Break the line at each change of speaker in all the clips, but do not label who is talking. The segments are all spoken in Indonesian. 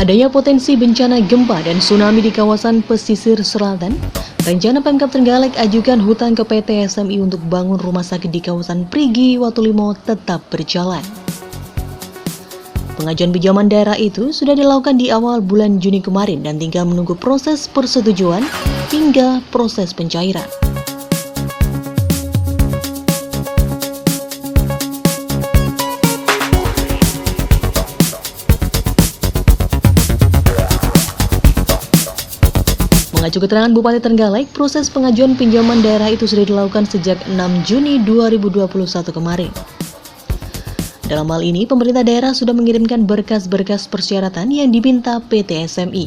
Adanya potensi bencana gempa dan tsunami di kawasan pesisir selatan, rencana Pemkab Trenggalek ajukan hutang ke PT SMI untuk bangun rumah sakit di kawasan Prigi, Watulimo tetap berjalan. Pengajuan pinjaman daerah itu sudah dilakukan di awal bulan Juni kemarin dan tinggal menunggu proses persetujuan hingga proses pencairan. Mengacu keterangan Bupati Trenggalek, proses pengajuan pinjaman daerah itu sudah dilakukan sejak 6 Juni 2021 kemarin. Dalam hal ini, pemerintah daerah sudah mengirimkan berkas-berkas persyaratan yang diminta PT SMI.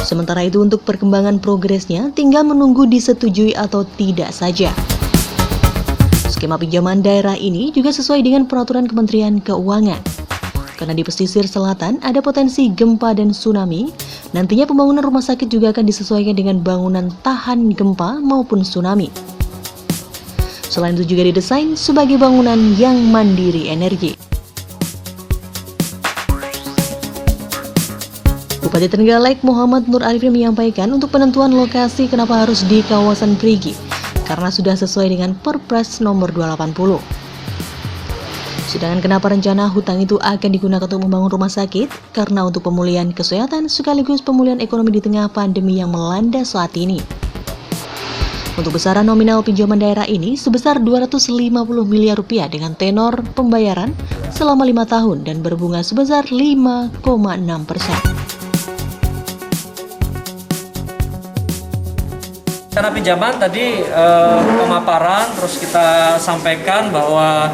Sementara itu, untuk perkembangan progresnya, tinggal menunggu disetujui atau tidak saja. Skema pinjaman daerah ini juga sesuai dengan peraturan Kementerian Keuangan. Karena di pesisir selatan ada potensi gempa dan tsunami, nantinya pembangunan rumah sakit juga akan disesuaikan dengan bangunan tahan gempa maupun tsunami. Selain itu juga didesain sebagai bangunan yang mandiri energi. Bupati Trenggalek Muhammad Nur Arifin menyampaikan untuk penentuan lokasi kenapa harus di kawasan Prigi, karena sudah sesuai dengan Perpres nomor 280. Sedangkan kenapa rencana hutang itu akan digunakan untuk membangun rumah sakit? Karena untuk pemulihan kesehatan sekaligus pemulihan ekonomi di tengah pandemi yang melanda saat ini. Untuk besaran nominal pinjaman daerah ini sebesar 250 miliar rupiah dengan tenor pembayaran selama 5 tahun dan berbunga sebesar 5,6%.
Cara pinjaman tadi pemaparan, terus kita sampaikan bahwa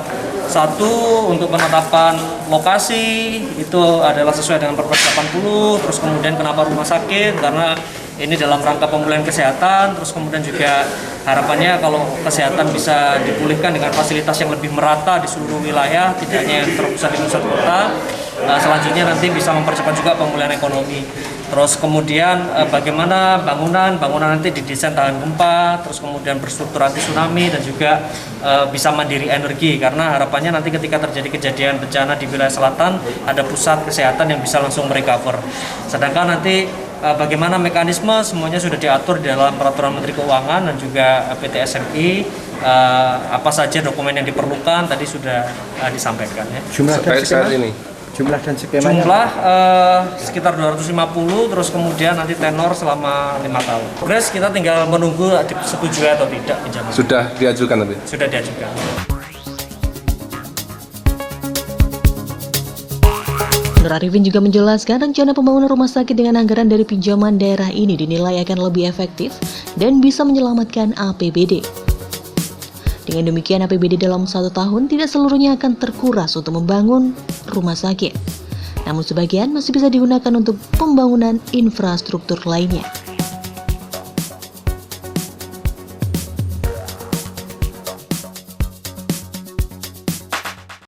satu, untuk penetapan lokasi itu adalah sesuai dengan Perpres 80, terus kemudian kenapa rumah sakit, karena ini dalam rangka pemulihan kesehatan, terus kemudian juga harapannya kalau kesehatan bisa dipulihkan dengan fasilitas yang lebih merata di seluruh wilayah, tidak hanya yang terpusat di pusat kota. Selanjutnya nanti bisa mempercepat juga pemulihan ekonomi. Terus kemudian bagaimana bangunan nanti didesain tahan gempa, terus kemudian berstruktur anti tsunami dan juga bisa mandiri energi, karena harapannya nanti ketika terjadi kejadian bencana di wilayah selatan ada pusat kesehatan yang bisa langsung merecover. Sedangkan nanti bagaimana mekanisme semuanya sudah diatur di dalam peraturan Menteri Keuangan dan juga PT SMI. Apa saja dokumen yang diperlukan tadi sudah disampaikan ya.
Jumlah dan skemanya?
Jumlah sekitar 250, terus kemudian nanti tenor selama 5 tahun. Progres kita tinggal menunggu disetujui atau tidak pinjaman.
Sudah diajukan nanti?
Sudah diajukan.
Nur Arifin juga menjelaskan rencana pembangunan rumah sakit dengan anggaran dari pinjaman daerah ini dinilai akan lebih efektif dan bisa menyelamatkan APBD. Dengan demikian, APBD dalam 1 tahun tidak seluruhnya akan terkuras untuk membangun rumah sakit. Namun sebagian masih bisa digunakan untuk pembangunan infrastruktur lainnya.